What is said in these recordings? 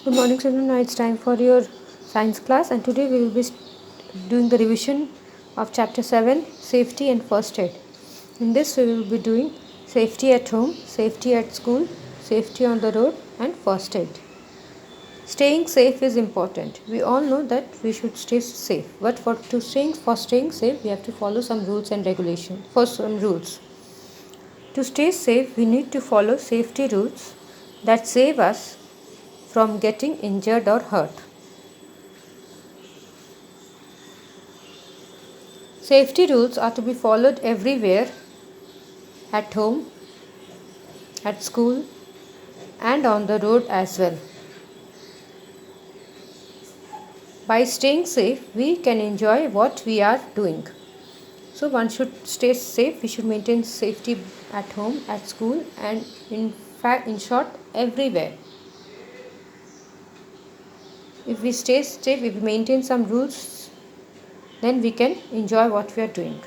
Good morning, children. Now it's time for your science class, and today we will be doing the revision of chapter 7, Safety and First Aid. In this, we will be doing safety at home, safety at school, safety on the road, and first aid. Staying safe is important. We all know that we should stay safe, but for staying safe, we have to follow some rules and regulations. For some rules, to stay safe, we need to follow safety rules that save us from getting injured or hurt. Safety rules are to be followed everywhere, at home, at school, and on the road as well. By staying safe, we can enjoy what we are doing. So one should stay safe. We should maintain safety at home, at school, and in short, everywhere. If we stay safe, if we maintain some rules, then we can enjoy what we are doing.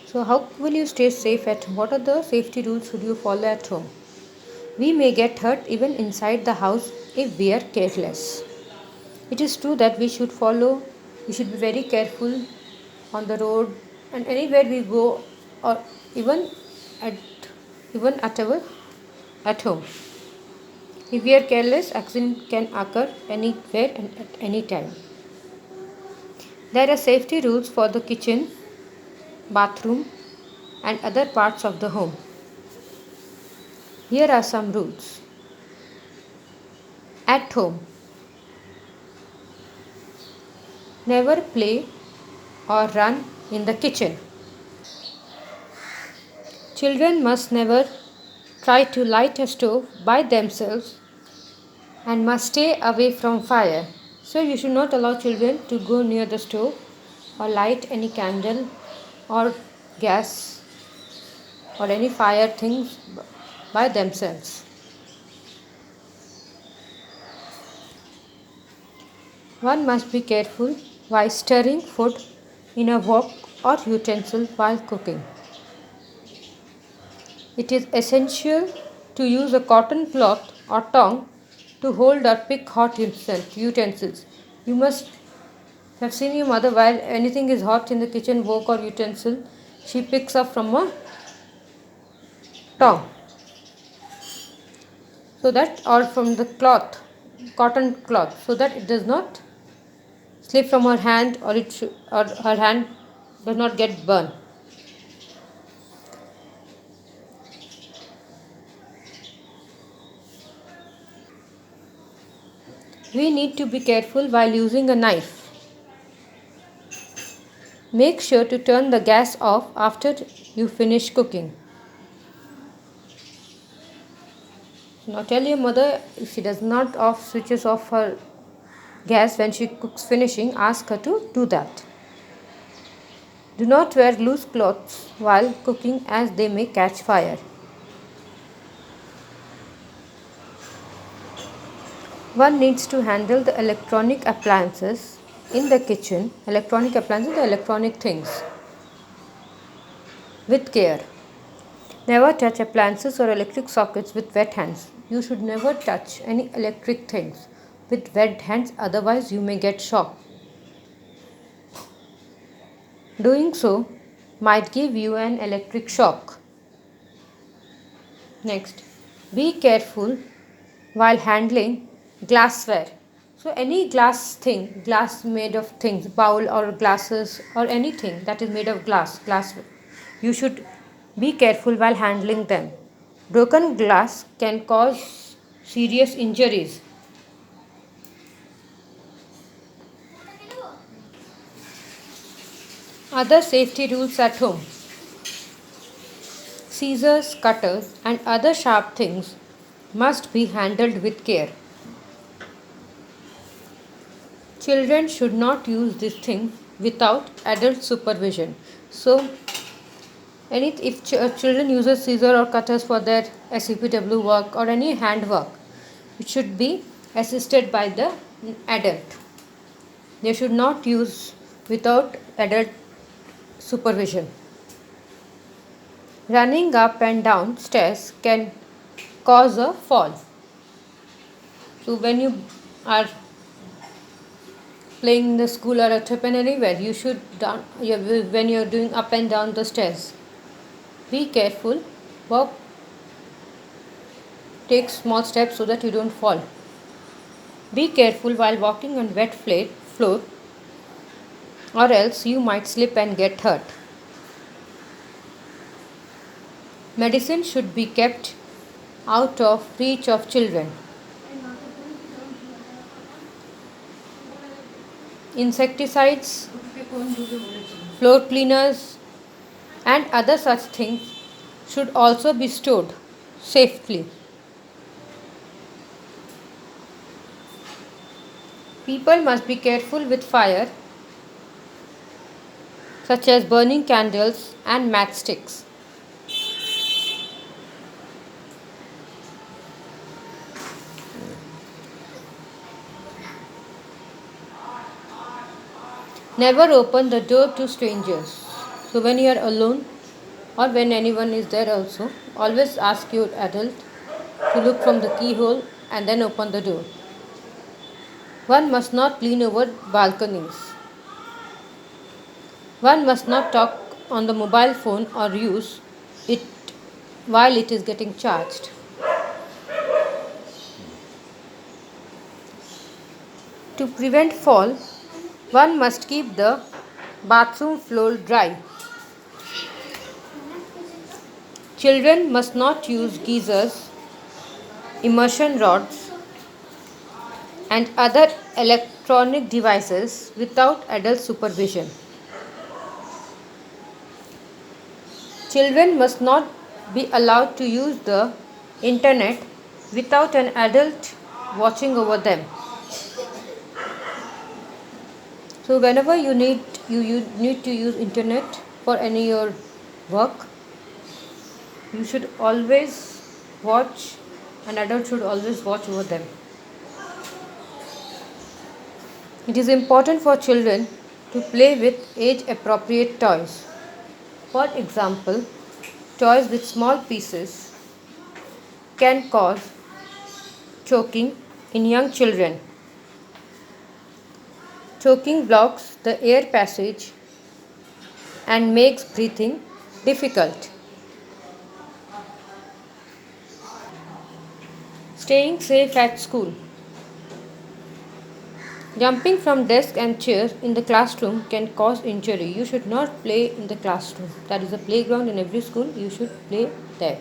So how will you stay safe at home? What are the safety rules should you follow at home? We may get hurt even inside the house if we are careless. It is true that we should be very careful on the road and anywhere we go, or even at at home. If we are careless, accident can occur anywhere and at any time. There are safety rules for the kitchen, bathroom, and other parts of the home. Here are some rules. At home, never play or run in the kitchen. Children must never try to light a stove by themselves and must stay away from fire. So you should not allow children to go near the stove or light any candle or gas or any fire things by themselves. One must be careful while stirring food in a wok or utensil while cooking. It is essential to use a cotton cloth or tongue to hold or pick hot utensils. You must have seen your mother while anything is hot in the kitchen wok or utensil, she picks up from a tongue, so that, or from the cotton cloth, so that it does not slip from her hand or her hand does not get burned. We need to be careful while using a knife. Make sure to turn the gas off after you finish cooking. Now tell your mother, if she does not switches off her gas when she cooks finishing, ask her to do that. Do not wear loose clothes while cooking as they may catch fire. One needs to handle the electronic appliances in the kitchen, the electronic things, with care. Never touch appliances or electric sockets with wet hands. You should never touch any electric things with wet hands, otherwise you may get shocked. Doing so might give you an electric shock. Next, be careful while handling glassware. So any glass made of things, bowl or glasses or anything that is made of glassware, you should be careful while handling them. Broken glass can cause serious injuries. Other safety rules at home. Scissors, cutters, and other sharp things must be handled with care. Children should not use these things without adult supervision. So, if children use scissors or cutters for their SCPW work or any hand work, it should be assisted by the adult. They should not use without adult supervision. Running up and down stairs can cause a fall. So when you are playing in the school or at home anywhere, you should when you're doing up and down the stairs, be careful. Walk, take small steps so that you don't fall. Be careful while walking on wet floor, or else you might slip and get hurt. Medicine should be kept out of reach of children. Insecticides, floor cleaners, and other such things should also be stored safely. People must be careful with fire, such as burning candles and matchsticks. Never open the door to strangers. So when you are alone or when anyone is there also, always ask your adult to look from the keyhole and then open the door. One must not lean over balconies. One must not talk on the mobile phone or use it while it is getting charged. To prevent fall, one must keep the bathroom floor dry. Children must not use geysers, immersion rods, and other electronic devices without adult supervision. Children must not be allowed to use the internet without an adult watching over them. So whenever you need to use internet for any your work, you should always watch, an adult should always watch over them. It is important for children to play with age appropriate toys. For example, toys with small pieces can cause choking in young children. Choking blocks the air passage and makes breathing difficult. Staying safe at school. Jumping from desks and chairs in the classroom can cause injury. You should not play in the classroom. That is a playground in every school. You should play there.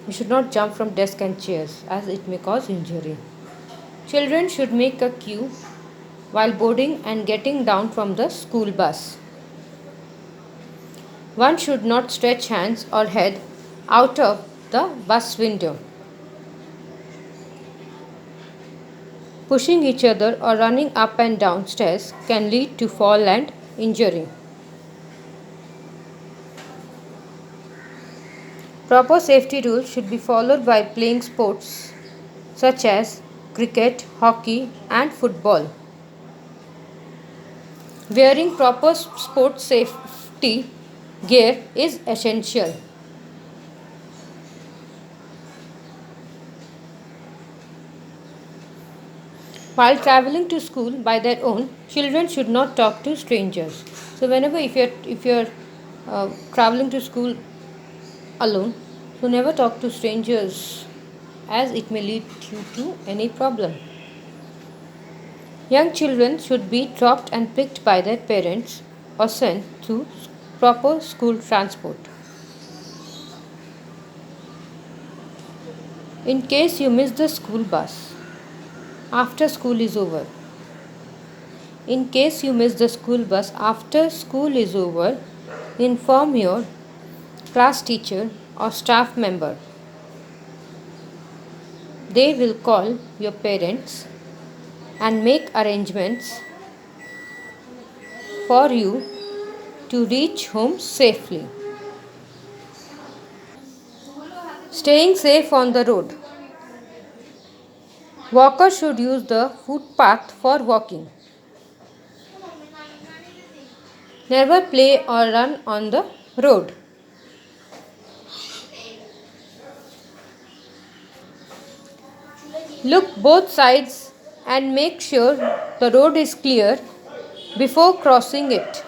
You should not jump from desks and chairs as it may cause injury. Children should make a queue while boarding and getting down from the school bus. One should not stretch hands or head out of the bus window. Pushing each other or running up and down stairs can lead to fall and injury. Proper safety rules should be followed while playing sports such as cricket, hockey, and football. Wearing proper sports safety gear is essential. While traveling to school by their own, children should not talk to strangers. So whenever if you're traveling to school alone, so never talk to strangers as it may lead you to any problem. Young children should be dropped and picked by their parents or sent to proper school transport. In case you miss the school bus after school is over. In case you miss the school bus after school is over, inform your class teacher or staff member. They will call your parents and make arrangements for you to reach home safely. Staying safe on the road. Walkers should use the footpath for walking. Never play or run on the road. Look both sides and make sure the road is clear before crossing it.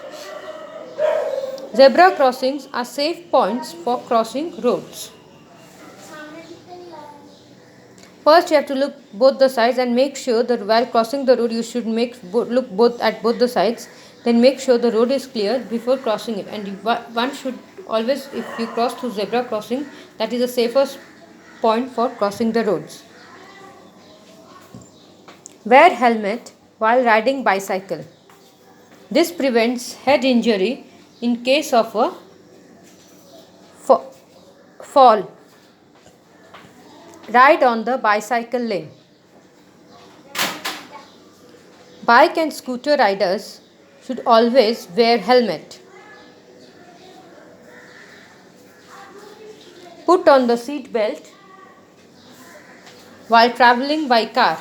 Zebra crossings are safe points for crossing roads. First, you have to look both the sides and make sure that while crossing the road, you should look both at both the sides. Then make sure the road is clear before crossing it. And one should always, if you cross through zebra crossing, that is the safest point for crossing the roads. Wear helmet while riding bicycle. This prevents head injury in case of a fall. Ride on the bicycle lane. Bike and scooter riders should always wear helmet. Put on the seat belt while traveling by car.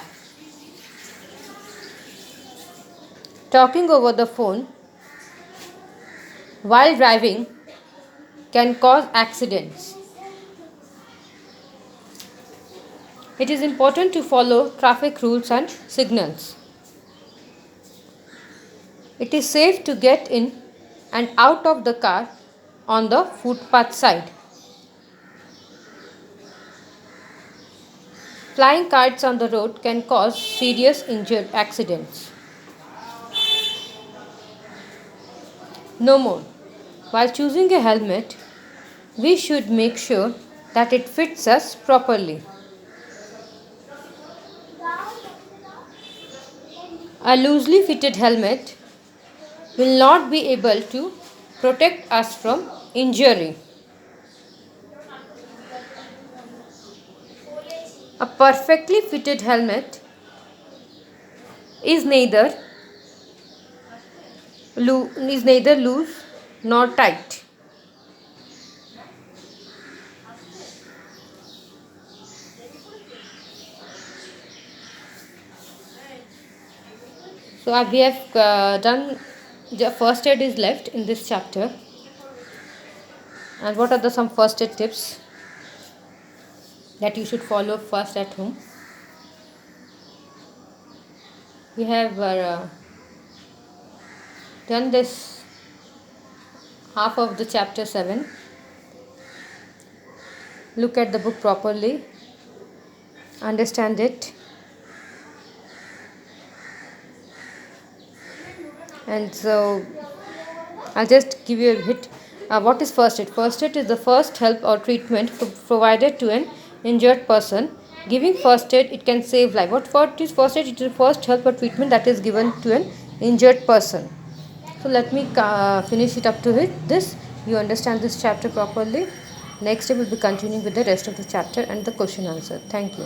Talking over the phone while driving can cause accidents. It is important to follow traffic rules and signals. It is safe to get in and out of the car on the footpath side. Flying kites on the road can cause serious accidents. No more. While choosing a helmet, we should make sure that it fits us properly. A loosely fitted helmet will not be able to protect us from injury. A perfectly fitted helmet is neither loose nor tight. So we have done the first aid is left in this chapter. And what are some first aid tips that you should follow first at home? We have done this half of the chapter 7. Look at the book properly, understand it, and so I'll just give you a hit. What is first aid? First aid is the first help or treatment provided to an injured person. Giving first aid, it can save life. What is first aid? It is the first help or treatment that is given to an injured person. So let me finish it up to this. You understand this chapter properly. Next time we'll be continuing with the rest of the chapter and the question answer. Thank you.